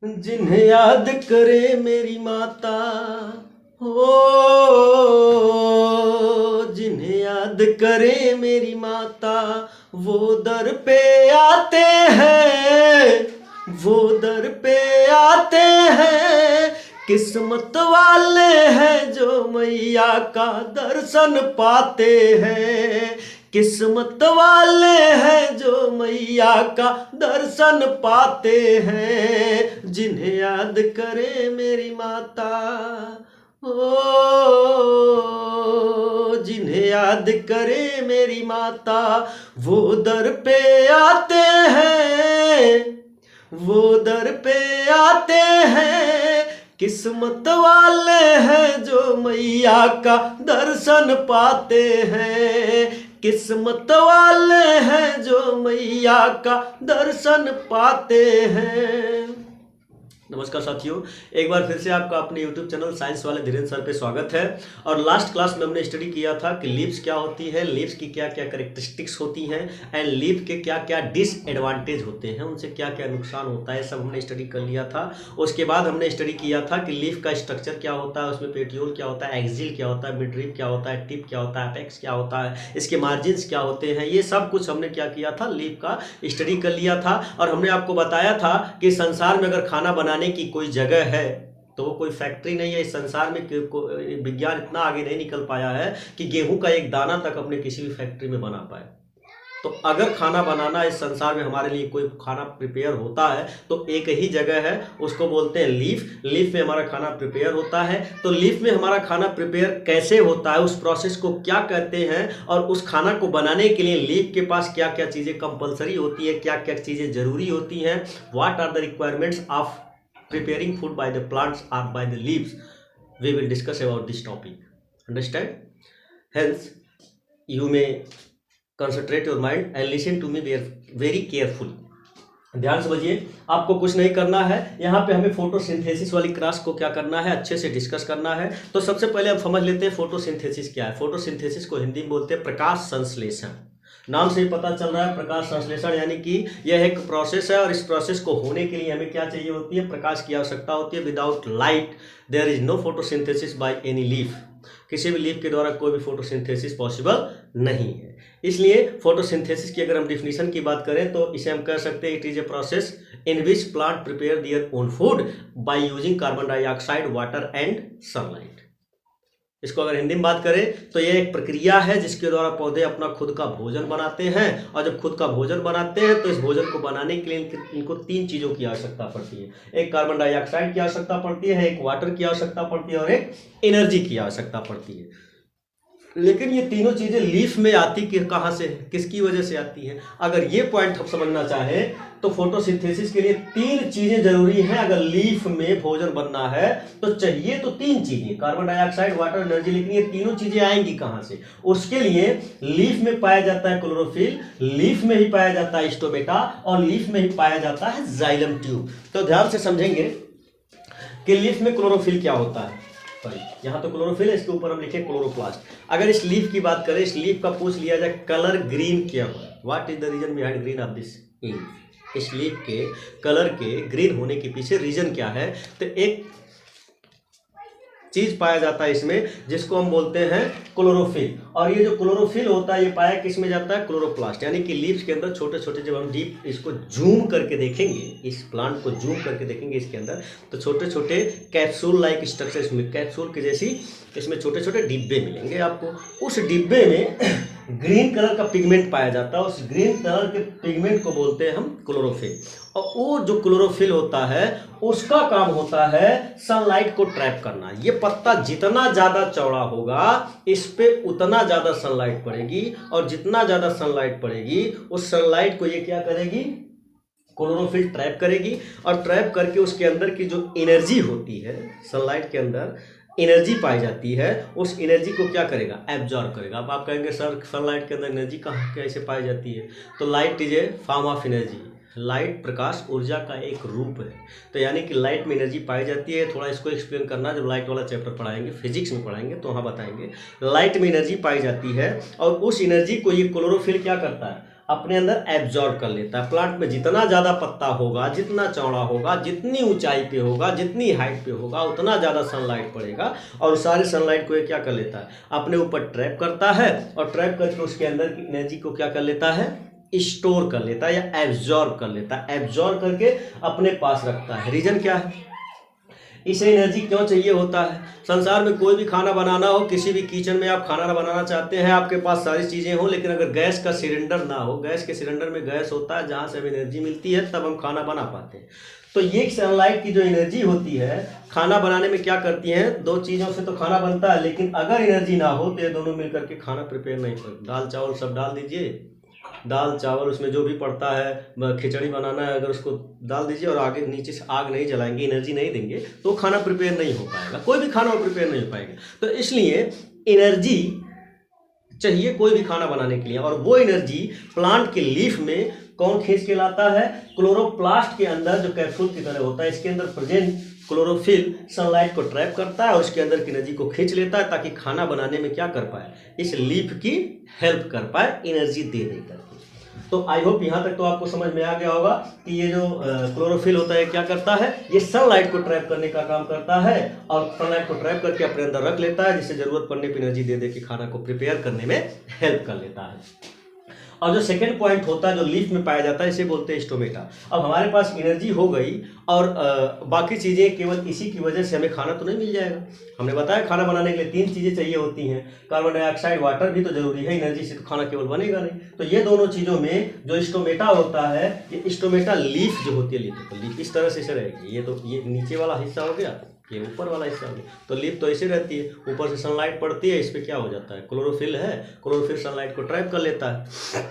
जिन्हें याद करे मेरी माता हो, जिन्हें याद करे मेरी माता, वो दर पे आते हैं, वो दर पे आते हैं। किस्मत वाले हैं जो मैया का दर्शन पाते हैं, किस्मत वाले हैं जो मैया का दर्शन पाते हैं। जिन्हें याद करे मेरी माता ओ, जिन्हें याद करे मेरी माता, वो दर पे आते हैं, वो दर पे आते हैं। किस्मत वाले हैं जो मैया का दर्शन पाते हैं, किस्मत वाले हैं जो मैया का दर्शन पाते हैं। नमस्कार साथियों, एक बार फिर से आपका अपने YouTube चैनल साइंस वाले धीरेन्द्र सर पे स्वागत है। और लास्ट क्लास में हमने स्टडी किया था कि लीव्स क्या होती है, लीव्स की क्या क्या कैरेक्टरिस्टिक्स होती हैं एंड लीफ के क्या क्या डिसएडवांटेज होते हैं, उनसे क्या क्या नुकसान होता है, सब हमने स्टडी कर लिया था। उसके बाद हमने स्टडी किया था कि लीफ का स्ट्रक्चर क्या होता है, उसमें पेटियोल क्या होता है, एक्सिल क्या होता है, मिडरिप क्या होता है, टिप क्या होता है, अपेक्स क्या होता है, इसके मार्जिन्स क्या होते हैं, ये सब कुछ हमने क्या किया था, लीफ का स्टडी कर लिया था। और हमने आपको बताया था कि संसार में अगर खाना बनाने की कोई जगह है तो वो कोई फैक्ट्री नहीं है। इस संसार में विज्ञान इतना आगे नहीं निकल पाया है कि गेहूं का एक दाना तक अपने किसी भी फैक्ट्री में बना पाए। तो अगर खाना बनाना इस संसार में हमारे लिए कोई खाना प्रिपेयर होता है तो एक ही जगह है, उसको बोलते हैं लीफ। लीफ में हमारा खाना प्रिपेयर होता है। तो लीफ में हमारा खाना प्रिपेयर कैसे होता है, उस प्रोसेस को क्या कहते हैं, और उस खाना को बनाने के लिए लीफ के पास क्या क्या चीज़ें कंपलसरी होती है, क्या क्या चीज़ें जरूरी होती हैं, what are the requirements of preparing food by the plants or by the leaves, we will discuss about this topic. Understand? Hence you may concentrate your mind and listen to me very carefully. ध्यान समझिए, आपको कुछ नहीं करना है। यहाँ पे हमें फोटोसिंथेसिस वाली क्लास को क्या करना है, अच्छे से डिस्कस करना है। तो सबसे पहले हम समझ लेते हैं फोटोसिंथेसिस क्या है। फोटोसिंथेसिस को हिंदी में बोलते हैं प्रकाश संश्लेषण। नाम से ही पता चल रहा है प्रकाश संश्लेषण, यानी कि यह एक प्रोसेस है और इस प्रोसेस को होने के लिए हमें क्या चाहिए होती है, प्रकाश की आवश्यकता होती है। Without light there is no photosynthesis by any leaf. किसी भी लीफ के द्वारा कोई भी फोटोसिंथेसिस पॉसिबल नहीं है। इसलिए फोटोसिंथेसिस की अगर हम डिफिनीशन की बात करें तो इसे हम कह सकते हैं it is a process in which plant prepare their own food by using carbon dioxide, water and sunlight. इसको अगर हिंदी में बात करें तो ये एक प्रक्रिया है जिसके द्वारा पौधे अपना खुद का भोजन बनाते हैं। और जब खुद का भोजन बनाते हैं तो इस भोजन को बनाने के लिए इनको तीन चीज़ों की आवश्यकता पड़ती है। एक कार्बन डाइऑक्साइड की आवश्यकता पड़ती है, एक वाटर की आवश्यकता पड़ती है और एक एनर्जी की आवश्यकता पड़ती है। लेकिन ये तीनों चीज़ें लीफ में आती कि कहाँ से, किसकी वजह से आती हैं। अगर ये पॉइंट हम समझना चाहें तो फोटोसिंथेसिस के लिए तीन चीज़ें जरूरी हैं। अगर लीफ में भोजन बनना है तो चाहिए तो तीन चीज़ें, कार्बन डाइऑक्साइड, वाटर, एनर्जी। लेकिन ये तीनों चीज़ें आएंगी कहाँ से? उसके लिए लीफ में पाया जाता है क्लोरोफिल, लीफ में ही पाया जाता है स्टोमेटा और लीफ में ही पाया जाता है जाइलम ट्यूब। तो ध्यान से समझेंगे कि लीफ में क्लोरोफिल क्या होता है। यहाँ तो क्लोरोफिल है, इसके ऊपर हम लिखे क्लोरोप्लास्ट। अगर इस लीफ की बात करें, इस लीफ का पूछ लिया जाए कलर ग्रीन क्या है, what is the reason behind green of this leaf. इस लीफ के कलर के ग्रीन होने के पीछे रीजन क्या है? तो एक चीज पाया जाता है इसमें जिसको हम बोलते हैं क्लोरोफिल। और ये जो क्लोरोफिल होता है ये पाया किस में जाता है, क्लोरोप्लास्ट। यानी कि लीव्स के अंदर छोटे छोटे, जब हम डीप इसको जूम करके देखेंगे, इस प्लांट को जूम करके देखेंगे इसके अंदर, तो छोटे छोटे कैप्सूल लाइक स्ट्रक्चर, इसमें कैप्सूल की जैसी इसमें छोटे छोटे डिब्बे मिलेंगे आपको। उस डिब्बे में ग्रीन कलर का पिगमेंट पाया जाता है। उस ग्रीन कलर के पिगमेंट को बोलते हैं हम क्लोरोफिल। और वो जो क्लोरोफिल होता है उसका काम होता है सनलाइट को ट्रैप करना। ये पत्ता जितना ज़्यादा चौड़ा होगा इस पे उतना ज़्यादा सनलाइट पड़ेगी, और जितना ज़्यादा सनलाइट पड़ेगी उस सनलाइट को ये क्या करेगी, क्लोरोफिल ट्रैप करेगी। और ट्रैप करके उसके अंदर की जो एनर्जी होती है, सनलाइट के अंदर एनर्जी पाई जाती है, उस एनर्जी को क्या करेगा, एब्जॉर्ब करेगा। अब आप कहेंगे सर सनलाइट के अंदर एनर्जी कहाँ कैसे पाई जाती है? तो light is a form of energy. Light प्रकाश ऊर्जा का एक रूप है। तो यानी कि लाइट में एनर्जी पाई जाती है। थोड़ा इसको एक्सप्लेन करना, जब लाइट वाला चैप्टर पढ़ाएंगे, फिजिक्स में पढ़ाएंगे तो वहाँ बताएंगे। लाइट में एनर्जी पाई जाती है और उस एनर्जी को ये क्लोरोफिल क्या करता है, अपने अंदर एब्जॉर्ब कर लेता है। प्लांट में जितना ज़्यादा पत्ता होगा, जितना चौड़ा होगा, जितनी ऊंचाई पे होगा, जितनी हाइट पे होगा, उतना ज़्यादा सनलाइट पड़ेगा और सारे सनलाइट को ये क्या कर लेता है, अपने ऊपर ट्रैप करता है और ट्रैप करके उसके अंदर की एनर्जी को क्या कर लेता है, स्टोर कर लेता है या एब्जॉर्ब कर लेता है। एब्जॉर्ब करके अपने पास रखता है। रीजन क्या है, इसे एनर्जी क्यों चाहिए होता है। संसार में कोई भी खाना बनाना हो, किसी भी किचन में आप खाना बनाना चाहते हैं, आपके पास सारी चीज़ें हो, लेकिन अगर गैस का सिलेंडर ना हो, गैस के सिलेंडर में गैस होता है जहाँ से हमें एनर्जी मिलती है, तब हम खाना बना पाते हैं। तो ये सनलाइट की जो एनर्जी होती है खाना बनाने में क्या करती है, दो चीज़ों से तो खाना बनता है, लेकिन अगर एनर्जी ना हो तो ये दोनों मिलकर के खाना प्रिपेयर नहीं करते। दाल चावल सब डाल दीजिए, दाल चावल उसमें जो भी पड़ता है, खिचड़ी बनाना है, अगर उसको डाल दीजिए और आगे नीचे से आग नहीं जलाएंगे, एनर्जी नहीं देंगे, तो खाना प्रिपेयर नहीं हो पाएगा, कोई भी खाना प्रिपेयर नहीं हो पाएगा। तो इसलिए एनर्जी चाहिए कोई भी खाना बनाने के लिए, और वो एनर्जी प्लांट के लीफ में कौन खींच के लाता है, क्लोरोप्लास्ट के अंदर जो कैप्सूल की तरह होता है, इसके अंदर प्रेजेंट क्लोरोफिल सनलाइट को ट्रैप करता है और उसके अंदर की एनर्जी को खींच लेता है, ताकि खाना बनाने में क्या कर पाए, इस लीफ की हेल्प कर पाए, एनर्जी दे देकर। तो आई होप यहाँ तक तो आपको समझ में आ गया होगा कि ये जो क्लोरोफिल होता है क्या करता है, ये सनलाइट को ट्रैप करने का काम करता है और सनलाइट को ट्रैप करके अपने अंदर रख लेता है, जिससे जरूरत पड़ने पर एनर्जी दे दे के खाना को प्रिपेयर करने में हेल्प कर लेता है। और जो सेकंड पॉइंट होता है जो लीफ में पाया जाता है, इसे बोलते हैं स्टोमेटा। अब हमारे पास एनर्जी हो गई और बाकी चीज़ें केवल इसी की वजह से हमें खाना तो नहीं मिल जाएगा। हमने बताया खाना बनाने के लिए 3 चीज़ें चाहिए होती हैं, कार्बन डाइऑक्साइड, वाटर भी तो जरूरी है, एनर्जी से तो खाना केवल बनेगा नहीं। तो ये दोनों चीज़ों में जो स्टोमेटा होता है, ये स्टोमेटा लीफ जो होती है, लीफ इस तरह से रहेगी। ये नीचे वाला हिस्सा हो गया, ये ऊपर वाला हिस्सा हो, तो लीफ तो ऐसे रहती है, ऊपर से सनलाइट पड़ती है, इस पर क्या हो जाता है, क्लोरोफिल है, क्लोरोफिल सनलाइट को ट्रैप कर लेता है।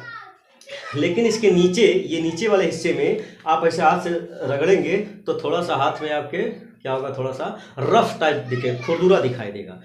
लेकिन इसके नीचे, ये नीचे वाले हिस्से में आप ऐसे हाथ से रगड़ेंगे तो थोड़ा सा हाथ में आपके क्या होगा, थोड़ा सा रफ टाइप दिखे, खुरदुरा दिखाई देगा।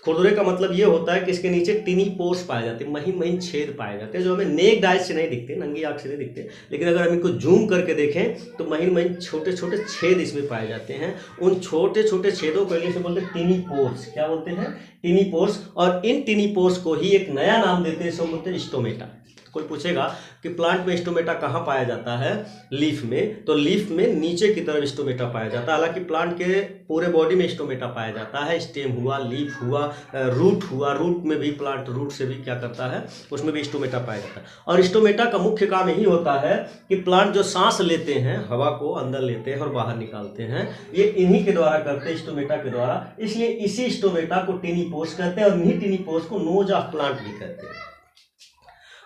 खुरदुरे का मतलब ये होता है कि इसके नीचे टिनी पोर्स पाए जाते हैं, महीन महीन छेद पाए जाते हैं, जो हमें नेक आइज से नहीं दिखते, नंगी आंख से नहीं दिखते, लेकिन अगर हम इनको जूम करके देखें तो महीन महीन छोटे छोटे छेद इसमें पाए जाते हैं। उन छोटे छोटे छेदों को इंग्लिश में बोलते हैं टिनी पोर्स। क्या बोलते हैं, टिनी पोर्स। और इन टिनी पोर्स को ही एक नया नाम देते हैं, इसको बोलते हैं स्टोमेटा। कोई पूछेगा कि प्लांट में स्टोमेटा कहाँ पाया जाता है, लीफ में, तो लीफ में नीचे की तरफ स्टोमेटा पाया जाता है। हालांकि प्लांट के पूरे बॉडी में स्टोमेटा पाया जाता है, स्टेम हुआ, लीफ हुआ, रूट हुआ, रूट में भी प्लांट रूट से भी क्या करता है, उसमें भी स्टोमेटा पाया जाता है। और स्टोमेटा का मुख्य काम यही होता है कि प्लांट जो सांस लेते हैं, हवा को अंदर लेते हैं और बाहर निकालते हैं, ये इन्हीं के द्वारा करते हैं, स्टोमेटा के द्वारा। इसलिए इसी स्टोमेटा को टिनी पोर्स कहते हैं और इन्हीं टिनी पोर्स को नोज ऑफ प्लांट भी कहते हैं।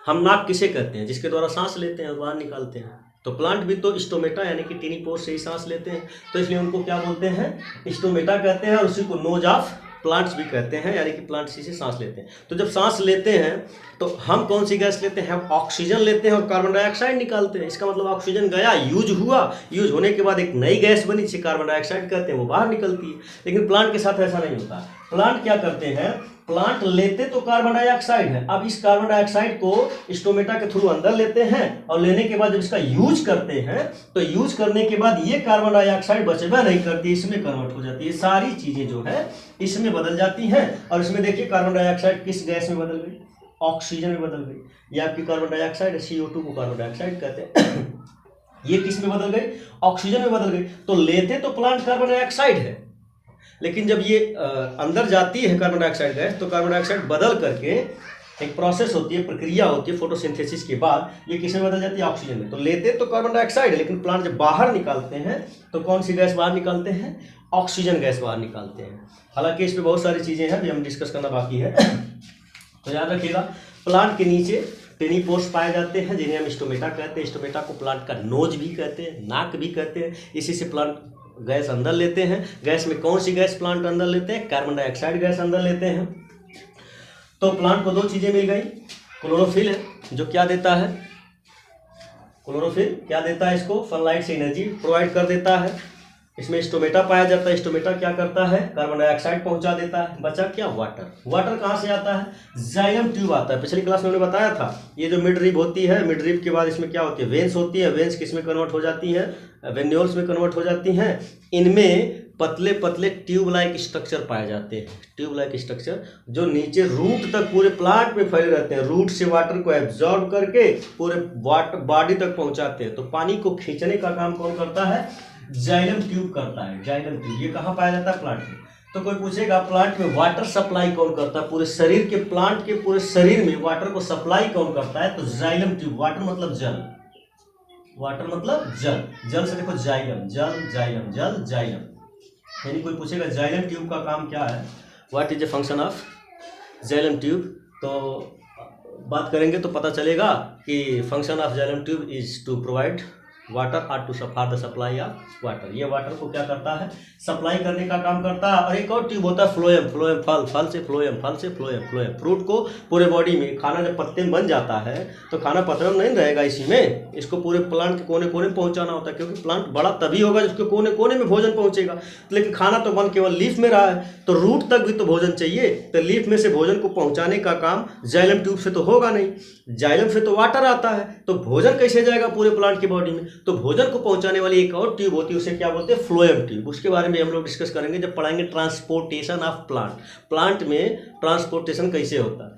हम नाक किसे कहते हैं, जिसके द्वारा सांस लेते हैं और बाहर निकालते हैं, तो प्लांट भी तो स्टोमेटा यानी कि टिनी पोर्स से ही सांस लेते हैं, तो इसलिए उनको क्या बोलते हैं, स्टोमेटा कहते हैं। और उसी को नोज ऑफ प्लांट्स भी कहते हैं, यानी कि प्लांट्स इसी से सांस लेते हैं। तो जब सांस लेते हैं तो हम कौन सी गैस लेते हैं, हम ऑक्सीजन लेते हैं और कार्बन डाइऑक्साइड निकालते हैं। इसका मतलब ऑक्सीजन गया, यूज हुआ, यूज होने के बाद एक नई गैस बनी जिसे कार्बन डाइऑक्साइड कहते हैं, वो बाहर निकलती है। लेकिन प्लांट के साथ ऐसा नहीं होता। प्लांट क्या करते हैं, प्लांट लेते तो कार्बन डाइऑक्साइड है, अब इस कार्बन डाइऑक्साइड को स्टोमेटा के थ्रू अंदर लेते हैं और लेने के बाद जब इसका यूज करते हैं तो यूज करने के बाद ये कार्बन डाइऑक्साइड बचेबा नहीं करती, इसमें कन्वर्ट हो जाती है। सारी चीजें जो है इसमें बदल जाती हैं। और इसमें देखिए कार्बन डाइऑक्साइड किस गैस में बदल गई, ऑक्सीजन में बदल गई। ये आपकी कार्बन डाइऑक्साइड, CO2 को कार्बन डाइऑक्साइड कहते हैं। ये किस में बदल गई, ऑक्सीजन में बदल गई। तो लेते तो प्लांट कार्बन डाइऑक्साइड है, लेकिन जब ये अंदर जाती है कार्बन डाइऑक्साइड गैस, तो कार्बन डाइऑक्साइड बदल करके एक प्रोसेस होती है, प्रक्रिया होती है फोटोसिंथेसिस के बाद, ये किस में बदल जाती है, ऑक्सीजन में। तो लेते तो कार्बन डाइऑक्साइड है, लेकिन प्लांट जब बाहर निकालते हैं तो कौन सी गैस बाहर निकालते हैं, ऑक्सीजन गैस बाहर निकालते हैं। हालांकि इस पर बहुत सारी चीज़ें हैं, अभी हम डिस्कस करना बाकी है। तो याद रखिएगा, प्लांट के नीचे टिनी पोर्स पाए जाते हैं जिन्हें हम स्टोमेटा कहते हैं। स्टोमेटा को प्लांट का नोज भी कहते हैं, नाक भी कहते हैं। इसी से प्लांट गैस अंदर लेते हैं। गैस में कौन सी गैस प्लांट अंदर लेते हैं, कार्बन डाइऑक्साइड गैस अंदर लेते हैं। तो प्लांट को 2 चीजें मिल गई, क्लोरोफिल है जो क्या देता है, क्लोरोफिल क्या देता है, इसको सनलाइट से एनर्जी प्रोवाइड कर देता है। इसमें स्टोमेटा पाया जाता है, स्टोमेटा क्या करता है, कार्बन डाइऑक्साइड पहुंचा देता है। बचा क्या, वाटर। वाटर कहाँ से आता है, जाइलम ट्यूब आता है। पिछली क्लास में हमने बताया था, ये जो मिड रिब होती है, मिड रिब के बाद इसमें क्या होती है, वेन्स होती है। वेन्स किस में कन्वर्ट हो जाती है, वेन्यूल्स में कन्वर्ट हो जाती हैं। इनमें पतले पतले ट्यूब लाइक स्ट्रक्चर पाए जाते हैं। ट्यूब लाइक स्ट्रक्चर जो नीचे रूट तक पूरे प्लांट में फैले रहते हैं, रूट से वाटर को एब्जॉर्ब करके पूरे वाटर बॉडी तक पहुंचाते हैं। तो पानी को खींचने का काम कौन करता है? जाइलम ट्यूब करता है। जाइलम ट्यूब ये कहाँ पाया जाता है? प्लांट में। तो कोई पूछेगा प्लांट में वाटर सप्लाई कौन करता है? पूरे शरीर के, प्लांट के पूरे शरीर में वाटर को सप्लाई कौन करता है? तो जाइलम ट्यूब। वाटर मतलब जल, वाटर मतलब जल, जल से देखो जाइलम, जल जाइलम, जल जाइलम। यानी कोई पूछेगा जाइलम ट्यूब का काम क्या है, what is a function of xylem tube, तो बात करेंगे तो पता चलेगा कि function of xylem tube is to provide water और to for the supply of water. ये वाटर को क्या करता है? सप्लाई करने का काम करता है। और एक और ट्यूब होता है फ्लोएम। फ्लोएम फल, फल से फ्लोएम, फल से फ्लोएम। फ्लोएम फ्रूट को पूरे बॉडी में, खाना जब पत्ते में बन जाता है तो खाना पत्ते में नहीं रहेगा इसी में, इसको पूरे प्लांट के कोने कोने में पहुंचाना होता है, क्योंकि प्लांट बड़ा तभी होगा जिसके कोने कोने में भोजन पहुंचेगा। लेकिन खाना तो बन केवल लीफ में रहा है, तो रूट तक भी तो भोजन चाहिए। तो लीफ में से भोजन को पहुंचाने का काम जाइलम ट्यूब से तो होगा नहीं, जाइलम से तो वाटर आता है, तो भोजन कैसे जाएगा पूरे प्लांट की बॉडी में? तो भोजन को पहुंचाने वाली एक और ट्यूब होती है, उसे क्या बोलते हैं? Phloem tube. उसके बारे में हम लोग डिस्कस करेंगे जब पढ़ाएंगे ट्रांसपोर्टेशन ऑफ प्लांट। प्लांट में ट्रांसपोर्टेशन कैसे होता है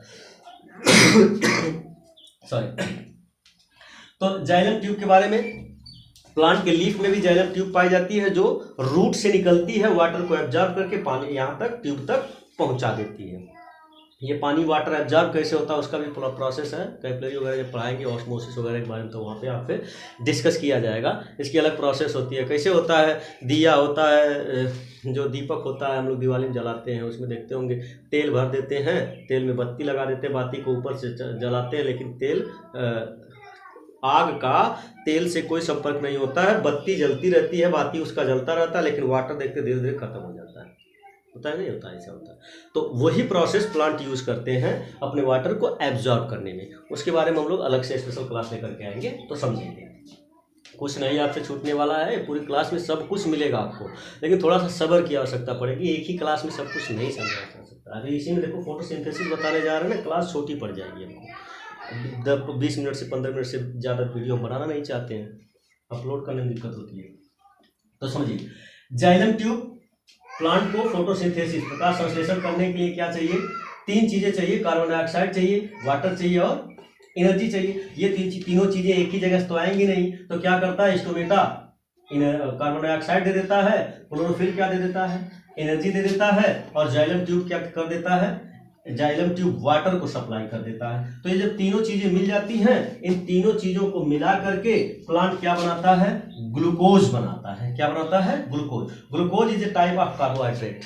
सॉरी। तो जाइलम ट्यूब के बारे में, प्लांट के लीफ में भी जाइलम ट्यूब पाई जाती है जो रूट से निकलती है, वाटर को एब्जॉर्ब करके पानी यहाँ तक ट्यूब तक पहुंचा देती है। ये पानी वाटर एब्जॉर्ब कैसे होता है उसका भी पूरा प्रोसेस है, कैपिलरी वगैरह जब पढ़ाएंगे ऑस्मोसिस वगैरह के बारे में, तो वहाँ पे आपसे डिस्कस किया जाएगा। इसकी अलग प्रोसेस होती है। कैसे होता है? दिया होता है, जो दीपक होता है हम लोग दिवाली में जलाते हैं, उसमें देखते होंगे तेल भर देते हैं, तेल में बत्ती लगा देते हैं, बाती को ऊपर से जलाते हैं, लेकिन तेल आग का तेल से कोई संपर्क नहीं होता है, बत्ती जलती रहती है, बाती उसका जलता रहता है, लेकिन वाटर देखते धीरे धीरे खत्म हो जाता है। होता है नहीं होता है? ऐसा होता है। तो वही प्रोसेस प्लांट यूज करते हैं अपने वाटर को एब्जॉर्ब करने में। उसके बारे में हम लोग अलग से स्पेशल क्लास लेकर के आएंगे तो समझेंगे। कुछ नहीं आपसे छूटने वाला है, पूरी क्लास में सब कुछ मिलेगा आपको, लेकिन थोड़ा सा सब्र की आवश्यकता पड़ेगी। एक ही क्लास में सब कुछ नहीं समझा जा सकता। अभी इसी में देखो फोटोसिंथेसिस बताने जा रहे हैं ना, क्लास छोटी पड़ जाएगी हमको। 20 मिनट से 15 मिनट से ज़्यादा वीडियो बनाना नहीं चाहते हैं, अपलोड करने में दिक्कत होती है। तो समझिए, जाइलम ट्यूब प्लांट को फोटोसिंथेसिस, प्रकाश संश्लेषण करने के लिए क्या चाहिए? 3 चीजें चाहिए, कार्बन डाइऑक्साइड चाहिए, वाटर चाहिए और एनर्जी चाहिए। ये तीनों चीजें एक ही जगह से तो आएंगी नहीं, तो क्या करता है स्टोमेटा? कार्बन डाइऑक्साइड दे देता है, क्लोरोफिल क्या दे देता है? एनर्जी दे देता है, और जाइलम ट्यूब क्या कर देता है? जाइलम ट्यूब वाटर को सप्लाई कर देता है। तो ये जब तीनों चीजें मिल जाती हैं, इन तीनों चीजों को मिला करके प्लांट क्या बनाता है? ग्लूकोज बनाता है। क्या बनाता है? Glucose. Glucose is a type of carbohydrate,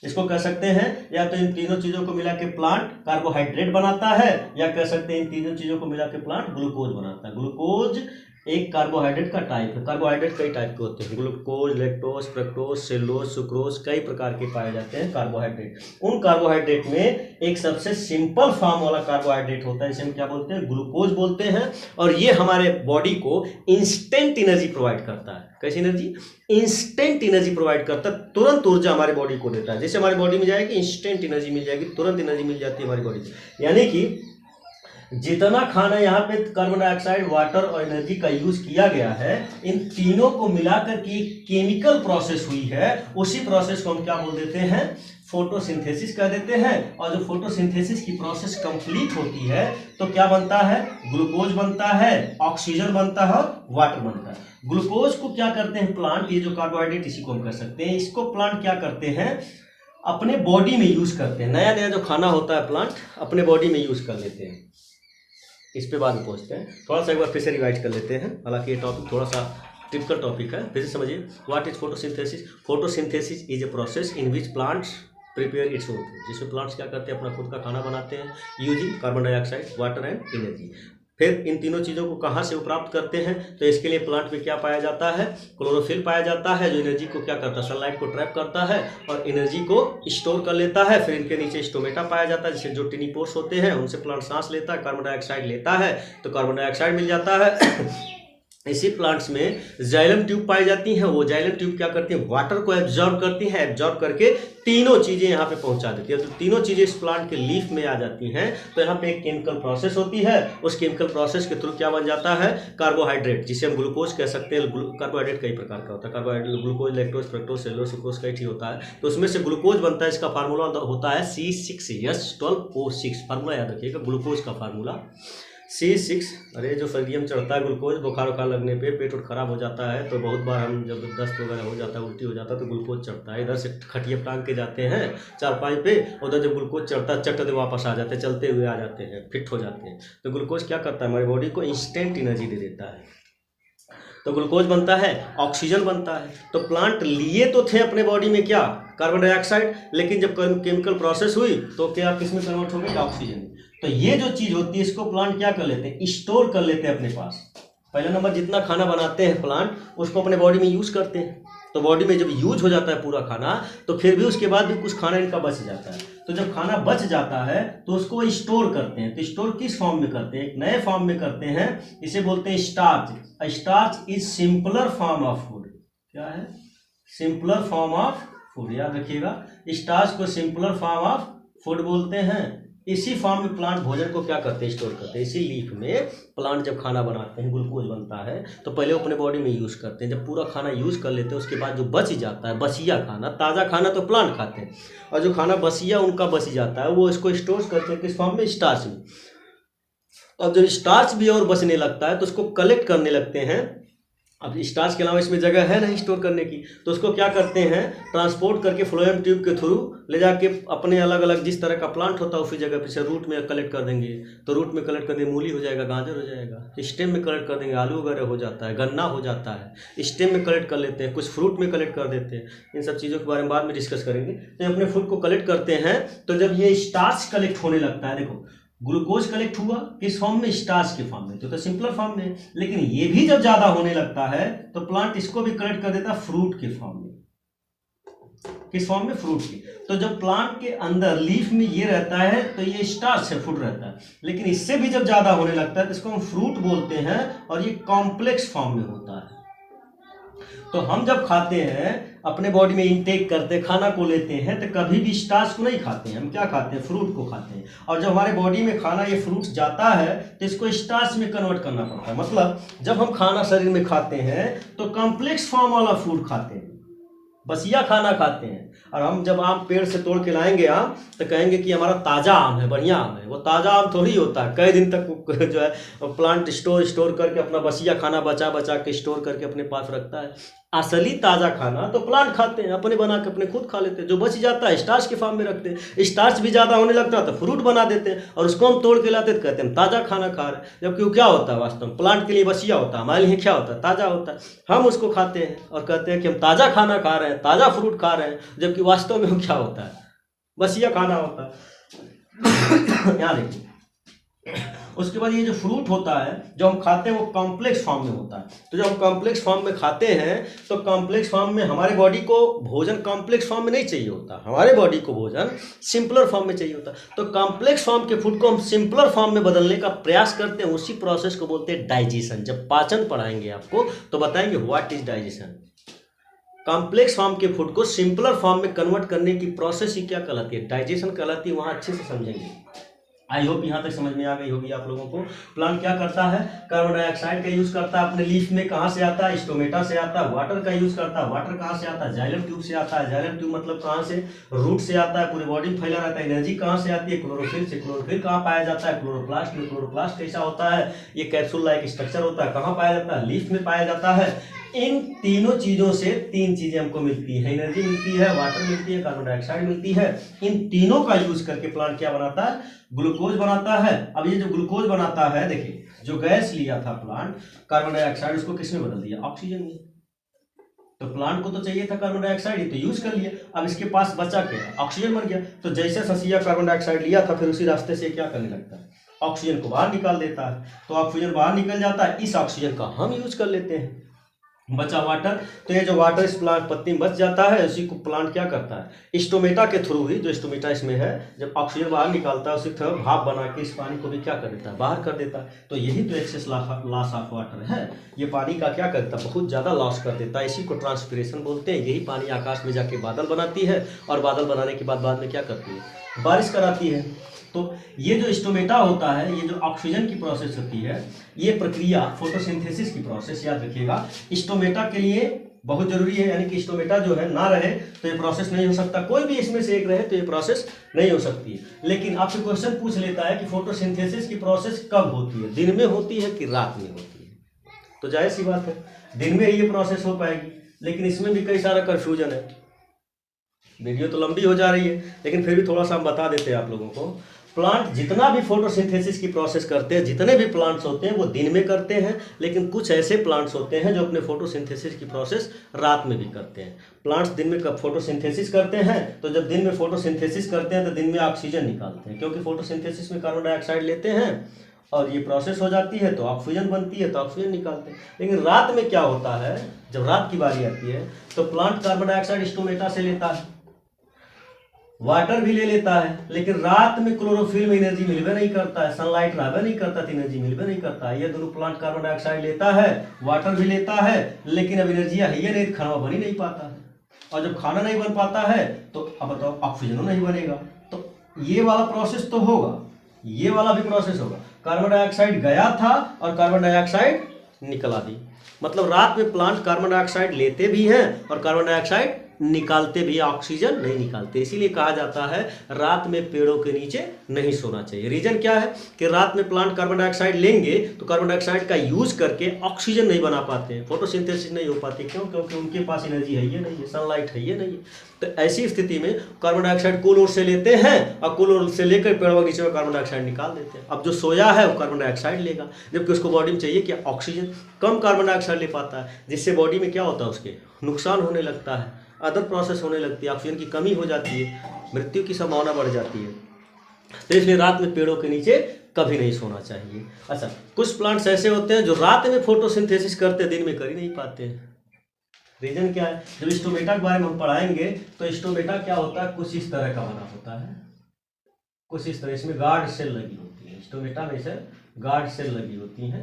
इसको कह सकते हैं। या तो इन तीनों चीजों को मिला के प्लांट कार्बोहाइड्रेट बनाता है, या कह सकते हैं इन तीनों चीजों को मिला के प्लांट ग्लूकोज बनाता है। ग्लूकोज एक कार्बोहाइड्रेट का टाइप है। कार्बोहाइड्रेट कई टाइप के होते हैं, glucose, lactose, fructose, cellulose, sucrose, कई प्रकार के पाए जाते हैं कार्बोहाइड्रेट। उन कार्बोहाइड्रेट में एक सबसे सिंपल फॉर्म वाला कार्बोहाइड्रेट होता है, इसे हम क्या बोलते हैं? ग्लूकोज बोलते हैं। और ये हमारे बॉडी को इंस्टेंट एनर्जी प्रोवाइड करता है। कैसी एनर्जी? इंस्टेंट एनर्जी प्रोवाइड करता है, तुरंत ऊर्जा हमारे बॉडी को देता है। जैसे हमारी बॉडी में जाएगी इंस्टेंट एनर्जी मिल जाएगी, तुरंत एनर्जी मिल जाती है हमारी बॉडी से। यानी कि जितना खाना यहाँ पे कार्बन डाइऑक्साइड, वाटर और एनर्जी का यूज किया गया है, इन तीनों को मिलाकर की केमिकल प्रोसेस हुई है, उसी प्रोसेस को हम क्या बोल देते हैं? फोटोसिंथेसिस कह देते हैं। और जो फोटोसिंथेसिस की प्रोसेस कंप्लीट होती है तो क्या बनता है? ग्लूकोज बनता है, ऑक्सीजन बनता है और वाटर बनता है। ग्लूकोज को क्या करते हैं प्लांट? ये जो कार्बोहाइड्रेट, इसी को हम कह सकते हैं, इसको प्लांट क्या करते हैं? अपने बॉडी में यूज करते हैं। नया नया जो खाना होता है प्लांट अपने बॉडी में यूज कर लेते हैं। इस पे बाद में पहुंचते हैं, थोड़ा सा एक बार फिर से रिवाइज कर लेते हैं। हालांकि ये टॉपिक थोड़ा सा टिपिकल टॉपिक है, फिर से समझिए। What is photosynthesis? Photosynthesis is a process in which plants prepare its own food, जिसमें प्लांट्स क्या करते हैं? अपना खुद का खाना बनाते हैं using carbon dioxide, water and energy. फिर इन तीनों चीज़ों को कहाँ से प्राप्त करते हैं? तो इसके लिए प्लांट में क्या पाया जाता है? क्लोरोफिल पाया जाता है, जो एनर्जी को क्या करता है? सनलाइट को ट्रैप करता है और एनर्जी को स्टोर कर लेता है। फिर इनके नीचे स्टोमेटा पाया जाता है, जिससे जो टिनी पोर्स होते हैं उनसे प्लांट सांस लेता है, कार्बन डाइऑक्साइड लेता है तो कार्बन डाइऑक्साइड मिल जाता है इसी प्लांट्स में जाइलम ट्यूब पाई जाती हैं। वो जाइलम ट्यूब क्या करती हैं, वाटर को एब्जॉर्ब करती हैं, एब्जॉर्ब करके तीनों चीज़ें यहाँ पे पहुँचा देती है। तो तीनों चीज़ें इस प्लांट के लीफ में आ जाती हैं। तो यहाँ पे एक केमिकल प्रोसेस होती है, उस केमिकल प्रोसेस के थ्रू क्या बन जाता है, कार्बोहाइड्रेट, जिसे हम ग्लूकोज कह सकते हैं। कार्बोहाइड्रेट कई प्रकार का होता है, carbohydrate glucose, lactose, fructose, cellulose, sucrose कई ठीक होता है। तो उसमें से ग्लूकोज बनता है, इसका फार्मूला होता है C6H12O6। फार्मूला याद रखिएगा, ग्लूकोज का फार्मूला C6। अरे जो सर्दियम चढ़ता है ग्लूकोज, बुखार वखार लगने पे पेट उठ खराब हो जाता है, तो बहुत बार हम जब दस्त वगैरह हो जाता है, उल्टी हो जाता है, तो ग्लूकोज चढ़ता है। इधर से खटिया टांग के जाते हैं चारपाई पे, उधर जब ग्लूकोज चढ़ता है चटते वापस आ जाते हैं, चलते हुए आ जाते हैं, फिट हो जाते हैं। तो ग्लूकोज क्या करता है, हमारी बॉडी को इंस्टेंट एनर्जी दे देता है। तो ग्लूकोज बनता है, ऑक्सीजन बनता है। तो प्लांट लिए तो थे अपने बॉडी में क्या, कार्बन डाइऑक्साइड, लेकिन जब केमिकल प्रोसेस हुई तो क्या किस में कन्वर्ट हो गई, ऑक्सीजन। तो ये जो चीज होती है इसको प्लांट क्या कर लेते हैं, स्टोर कर लेते हैं अपने पास। पहला नंबर, जितना खाना बनाते हैं प्लांट उसको अपने बॉडी में यूज करते हैं। तो बॉडी में जब यूज हो जाता है पूरा खाना, तो फिर भी उसके बाद भी कुछ खाना इनका बच जाता है। तो जब खाना बच जाता है तो उसको स्टोर करते हैं। तो स्टोर किस फॉर्म में करते हैं, एक नए फॉर्म में करते हैं, इसे बोलते हैं starch. Starch is simpler form of food. क्या है, सिंपलर फॉर्म ऑफ फूड, याद रखिएगा। स्टार्च को सिंपलर फॉर्म ऑफ फूड बोलते हैं। इसी फॉर्म में प्लांट भोजन को क्या करते हैं, स्टोर करते हैं। इसी लीफ में प्लांट जब खाना बनाते हैं, ग्लूकोज बनता है, तो पहले वो अपने बॉडी में यूज करते हैं। जब पूरा खाना यूज कर लेते हैं उसके बाद जो बच जाता है, बसिया खाना, ताज़ा खाना तो प्लांट खाते हैं, और जो खाना बसिया उनका बच जाता है वो इसको स्टोर करते हैं किस फॉर्म में, स्टार्च में। और जब स्टार्च भी और बचने लगता है तो उसको कलेक्ट करने लगते हैं। अब स्टार्च के अलावा इसमें जगह है नहीं स्टोर करने की, तो उसको क्या करते हैं, ट्रांसपोर्ट करके फ्लोएम ट्यूब के थ्रू ले जाके अपने अलग अलग जिस तरह का प्लांट होता है उसी जगह पे से रूट में कलेक्ट कर देंगे। तो रूट में कलेक्ट कर देंगे, मूली हो जाएगा, गाजर हो जाएगा। स्टेम में कलेक्ट कर देंगे, आलू वगैरह हो जाता है, गन्ना हो जाता है। स्टेम में कलेक्ट कर लेते हैं, कुछ फ्रूट में कलेक्ट कर देते हैं। इन सब चीज़ों के बारे में बाद में डिस्कस करेंगे। तो अपने फूड को कलेक्ट करते हैं। तो जब ये स्टार्च कलेक्ट होने लगता है, देखो ग्लूकोज कलेक्ट हुआ किस फॉर्म में, स्टार्च के फॉर्म में, तो सिंपलर फॉर्म में। लेकिन ये भी जब ज्यादा होने लगता है तो प्लांट इसको भी कलेक्ट कर देता है फ्रूट के फॉर्म में। किस फॉर्म में, फ्रूट के। तो जब प्लांट के अंदर लीफ में ये रहता है तो ये स्टार्च है, फूड रहता है। लेकिन इससे भी जब ज्यादा होने लगता है तो इसको हम फ्रूट बोलते हैं, और ये कॉम्प्लेक्स फॉर्म में होता है। तो हम जब खाते हैं, अपने बॉडी में इंटेक करते हैं, खाना को लेते हैं, तो कभी भी स्टार्च को नहीं खाते हैं, हम क्या खाते हैं, फ्रूट को खाते हैं। और जब हमारे बॉडी में खाना ये फ्रूट जाता है तो इसको स्टार्च में कन्वर्ट करना पड़ता है। मतलब जब हम खाना शरीर में खाते हैं तो कॉम्प्लेक्स फॉर्म वाला फूड खाते हैं, बसिया खाना खाते हैं। और हम जब आम पेड़ से तोड़ के लाएंगे आम, तो कहेंगे कि हमारा ताज़ा आम है, बढ़िया आम है। वो ताज़ा आम थोड़ी होता है, कई दिन तक जो है प्लांट स्टोर करके अपना बसिया खाना बचा बचा के स्टोर करके अपने पास रखता है। असली ताज़ा खाना तो प्लांट खाते हैं, अपने बना के अपने खुद खा लेते हैं। जो बच जाता है स्टार्च के फॉर्म में रखते हैं। स्टार्च भी ज़्यादा होने लगता है तो फ्रूट बना देते हैं, और उसको हम तोड़ के लाते तो कहते हैं ताज़ा खाना खा रहे हैं। जबकि वो क्या होता है, वास्तव में प्लांट के लिए बसिया होता है, हमारे लिए क्या होता है, ताज़ा होता है। हम उसको खाते हैं और कहते हैं कि हम ताज़ा खाना खा रहे हैं, ताज़ा फ्रूट खा रहे हैं, जबकि वास्तव में वो क्या होता है, बसिया खाना होता है। यहाँ देखिए, उसके बाद ये जो फ्रूट होता है जो हम खाते हैं वो कॉम्प्लेक्स फॉर्म में होता है। तो जब हम कॉम्प्लेक्स फॉर्म में खाते हैं तो कॉम्प्लेक्स फॉर्म में हमारे बॉडी को भोजन कॉम्प्लेक्स फॉर्म में नहीं चाहिए होता, हमारे बॉडी को भोजन सिंपलर फॉर्म में चाहिए होता। तो कॉम्प्लेक्स फॉर्म के फूड को हम सिंपलर फॉर्म में बदलने का प्रयास करते हैं। उसी प्रोसेस को बोलते हैं डाइजेशन। जब पाचन पढ़ाएंगे आपको तो बताएंगे what is digestion. Complex form के फूड को सिंपलर फॉर्म में कन्वर्ट करने की प्रोसेस ही क्या कहलाती है, डाइजेशन कहलाती है। वहाँ अच्छे से समझेंगे। आई होप यहाँ तक समझ में आ गई होगी आप लोगों को। प्लांट क्या करता है, कार्बन डाइऑक्साइड का यूज करता है अपने लीफ में। कहाँ से आता है, स्टोमेटा से आता है। वाटर का यूज करता है, वाटर कहाँ से आता है, जाइलम ट्यूब से आता है। जाइलम ट्यूब मतलब कहाँ से, रूट से आता है, पूरे बॉडी में फैला रहता है। एनर्जी कहाँ से आती है, क्लोरोफिल से। क्लोरोफिल कहाँ पाया जाता है, क्लोरोप्लास्ट में। क्लोरोप्लास्ट कैसा होता है, ये कैप्सूल लाइक स्ट्रक्चर होता है। कहाँ पाया जाता है, लीफ में पाया जाता है। इन तीनों चीजों से तीन चीजें हमको मिलती है, एनर्जी मिलती है, वाटर मिलती है, कार्बन डाइऑक्साइड मिलती है। इन तीनों का यूज करके प्लांट क्या बनाता है, ग्लूकोज बनाता है। अब ये जो ग्लूकोज बनाता है, देखिए जो गैस लिया था प्लांट कार्बन डाइऑक्साइड, उसको किस में बदल दिया, ऑक्सीजन में। तो प्लांट को तो चाहिए था कार्बन डाइऑक्साइड, तो यूज कर लिया। अब इसके पास बचा क्या, ऑक्सीजन बन गया। तो जैसे ससिया कार्बन डाइऑक्साइड लिया था, फिर उसी रास्ते से क्या करने लगता है, ऑक्सीजन को बाहर निकाल देता है। तो ऑक्सीजन बाहर निकल जाता है, इस ऑक्सीजन का हम यूज कर लेते हैं। बचा वाटर, तो ये जो वाटर इस प्लांट पत्ती में बच जाता है, उसी को प्लांट क्या करता है, स्टोमेटा के थ्रू ही, जो स्टोमेटा इसमें है, जब ऑक्सीजन बाहर निकालता है उसी तरह भाप बना के इस पानी को भी क्या कर देता है, बाहर कर देता है। तो यही तो एक्सेस लॉस ऑफ वाटर है, ये पानी का क्या करता है, बहुत ज़्यादा लॉस कर देता है। इसी को ट्रांसपिरेशन बोलते हैं। यही पानी आकाश में जाके बादल बनाती है, और बादल बनाने के बाद में क्या करती है, बारिश कराती है। तो ये जो स्टोमेटा होता है, ये जो ऑक्सीजन की प्रोसेस होती है, ये प्रक्रिया फोटोसिंथेसिस की प्रोसेस, याद रखिएगा, स्टोमेटा के लिए बहुत जरूरी है। यानी कि स्टोमेटा जो है ना रहे तो ये प्रोसेस नहीं हो सकता, कोई भी इसमें से एक रहे तो ये प्रोसेस नहीं हो सकती है। लेकिन आपसे क्वेश्चन पूछ लेता है कि फोटोसिंथेसिस की प्रोसेस कब होती है, दिन में होती है कि रात में होती है? तो जाहिर सी बात है दिन में ये प्रोसेस हो पाएगी, लेकिन इसमें भी कई सारा कन्फ्यूजन है। वीडियो तो लंबी हो जा रही है, लेकिन फिर भी थोड़ा सा हम बता देते हैं आप लोगों को। प्लांट जितना भी फोटोसिंथेसिस की प्रोसेस करते हैं, जितने भी प्लांट्स होते हैं वो दिन में करते हैं, लेकिन कुछ ऐसे प्लांट्स होते हैं जो अपने फोटोसिंथेसिस की प्रोसेस रात में भी करते हैं। प्लांट्स दिन में कब फोटोसिंथेसिस करते हैं, तो जब दिन में फोटोसिंथेसिस करते हैं तो दिन में ऑक्सीजन निकालते हैं, क्योंकि फोटोसिंथेसिस में कार्बन डाइऑक्साइड लेते हैं और ये प्रोसेस हो जाती है तो ऑक्सीजन बनती है, तो ऑक्सीजन निकालते हैं। लेकिन रात में क्या होता है, जब रात की बारी आती है तो प्लांट कार्बन डाइऑक्साइड स्टोमेटा से लेता है, वाटर भी ले लेता है, लेकिन रात में क्लोरोफिल में एनर्जी मिलवे नहीं करता है, सनलाइट रहबे नहीं करता, तो एनर्जी मिलवे नहीं करता है। ये दोनों प्लांट कार्बन डाइऑक्साइड लेता है, वाटर भी लेता है, लेकिन अब एनर्जी है ये नहीं, खाना बन ही नहीं पाता है। और जब खाना नहीं बन पाता है तो अब बताओ ऑक्सीजन नहीं बनेगा। तो ये वाला प्रोसेस तो होगा, ये वाला भी प्रोसेस होगा। कार्बन डाइऑक्साइड गया था और कार्बन डाइऑक्साइड निकला दी, मतलब रात में प्लांट कार्बन डाइऑक्साइड लेते भी हैं और कार्बन डाइऑक्साइड निकालते भी, ऑक्सीजन नहीं निकालते। इसीलिए कहा जाता है रात में पेड़ों के नीचे नहीं सोना चाहिए। रीजन क्या है कि रात में प्लांट कार्बन डाइऑक्साइड लेंगे तो कार्बन डाइऑक्साइड का यूज करके ऑक्सीजन नहीं बना पाते हैं, फोटोसिंथेसिस नहीं हो पाती। क्यों? क्योंकि उनके पास एनर्जी है ये नहीं है, सनलाइट है ये नहीं है। तो ऐसी स्थिति में कार्बन डाइऑक्साइड कूल ओर से लेते हैं और कूल ओर से लेकर पेड़ों के नीचे में कार्बन डाइऑक्साइड निकाल देते हैं। अब जो सोया है वो कार्बन डाइऑक्साइड लेगा, जबकि उसको बॉडी में चाहिए क्या, ऑक्सीजन। कम कार्बन डाइऑक्साइड ले पाता है, जिससे बॉडी में क्या होता है, उसके नुकसान होने लगता है, अदर प्रोसेस होने लगती है, ऑक्सीजन की कमी हो जाती है, मृत्यु की संभावना बढ़ जाती है। तो इसलिए रात में पेड़ों के नीचे कभी नहीं सोना चाहिए। अच्छा, कुछ प्लांट्स ऐसे होते हैं जो रात में फोटोसिंथेसिस करते, दिन में कर ही नहीं पाते हैं। रीजन क्या है? जब स्टोमेटा के बारे में हम पढ़ाएंगे तो स्टोमेटा क्या होता है, कुछ इस तरह का बना होता है, कुछ इस तरह, इसमें गार्ड सेल लगी होती है। स्टोमेटा में से गार्ड सेल लगी होती हैं।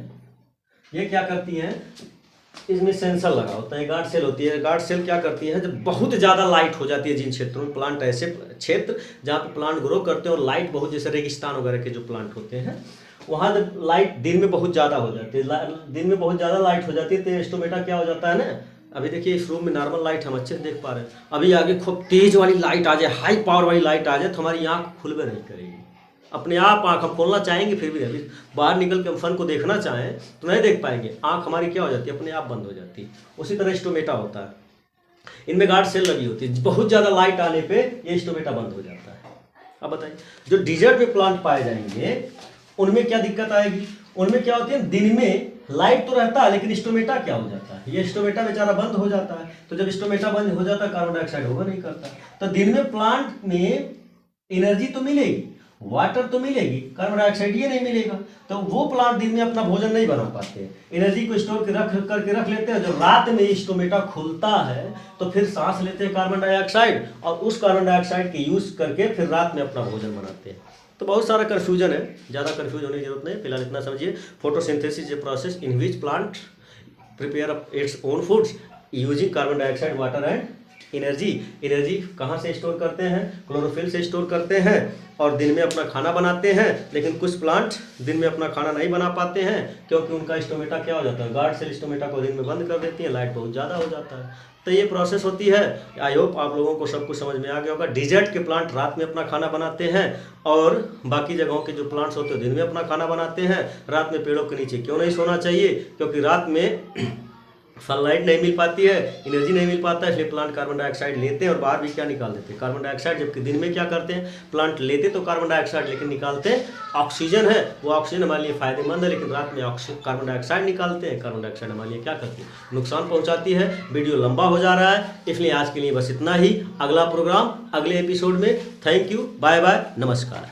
ये क्या करती हैं, इसमें सेंसर लगा होता है, गार्ड सेल होती है। गार्ड सेल क्या करती है, जब बहुत ज़्यादा लाइट हो जाती है जिन क्षेत्रों में प्लांट, ऐसे क्षेत्र जहाँ पे प्लांट ग्रो करते हैं और लाइट बहुत, जैसे रेगिस्तान वगैरह के जो प्लांट होते हैं, वहाँ जब लाइट दिन में बहुत ज़्यादा हो जाती है, दिन में बहुत ज़्यादा लाइट हो जाती है तो स्टोमेटा क्या हो जाता है ना, अभी देखिए इस रूम में नॉर्मल लाइट हम अच्छे से देख पा रहे हैं, अभी आगे खूब तेज वाली लाइट आ जाए, हाई पावर वाली लाइट आ जाए तो हमारी आँख खुलबे नहीं करेगी, अपने आप आँख हम खोलना चाहेंगे फिर भी अभी बाहर निकल के हम फन को देखना चाहें तो नहीं देख पाएंगे, आँख हमारी क्या हो जाती है, अपने आप बंद हो जाती है। उसी तरह स्टोमेटा होता है, इनमें गार्ड सेल लगी होती है, बहुत ज़्यादा लाइट आने पे ये स्टोमेटा बंद हो जाता है। अब बताइए, जो डिजर्ट में प्लांट पाए जाएंगे उनमें क्या दिक्कत आएगी, उनमें क्या होती है, दिन में लाइट तो रहता है लेकिन स्टोमेटा क्या हो जाता है, ये स्टोमेटा बेचारा बंद हो जाता है। तो जब स्टोमेटा बंद हो जाता है कार्बन डाइऑक्साइड होगा नहीं करता, तो दिन में प्लांट में एनर्जी तो मिलेगी, वाटर तो मिलेगी, कार्बन डाइऑक्साइड ये नहीं मिलेगा, तो वो प्लांट दिन में अपना भोजन नहीं बना पाते, एनर्जी को स्टोर करके रख लेते हैं। जब रात में स्टोमेटा खुलता है तो फिर सांस लेते हैं कार्बन डाइऑक्साइड और उस कार्बन डाइऑक्साइड के यूज करके फिर रात में अपना भोजन बनाते हैं। तो बहुत सारा कन्फ्यूजन है, ज़्यादा कन्फ्यूज होने की जरूरत नहीं, फिलहाल इतना समझिए। Photosynthesis a process in which plant prepare its own foods using carbon dioxide, water and energy. Energy कहाँ से स्टोर करते हैं, क्लोरोफिल से स्टोर करते हैं और दिन में अपना खाना बनाते हैं। लेकिन कुछ प्लांट दिन में अपना खाना नहीं बना पाते हैं क्योंकि उनका स्टोमेटा क्या हो जाता है, गार्ड सेल स्टोमेटा को दिन में बंद कर देती है, लाइट बहुत ज़्यादा हो जाता है। तो ये प्रोसेस होती है। आई होप आप लोगों को सब कुछ समझ में आ गया होगा। डिजर्ट के प्लांट रात में अपना खाना बनाते हैं और बाकी जगहों के जो प्लांट्स होते हैं दिन में अपना खाना बनाते हैं। रात में पेड़ों के नीचे क्यों नहीं सोना चाहिए, क्योंकि रात में सनलाइट नहीं मिल पाती है, एनर्जी नहीं मिल पाता है, इसलिए प्लांट कार्बन डाइऑक्साइड लेते हैं और बाहर भी क्या निकाल देते हैं, कार्बन डाइऑक्साइड। जबकि दिन में क्या करते हैं, प्लांट लेते तो कार्बन डाइऑक्साइड लेकिन निकालते हैं ऑक्सीजन है, वो ऑक्सीजन हमारे लिए फायदेमंद है। लेकिन रात में कार्बन डाइऑक्साइड निकालते हैं, कार्बन डाइऑक्साइड हमारे लिए क्या करती है, नुकसान पहुंचाती है। वीडियो लंबा हो जा रहा है, इसलिए आज के लिए बस इतना ही। अगला प्रोग्राम अगले एपिसोड में। थैंक यू, बाय बाय, नमस्कार।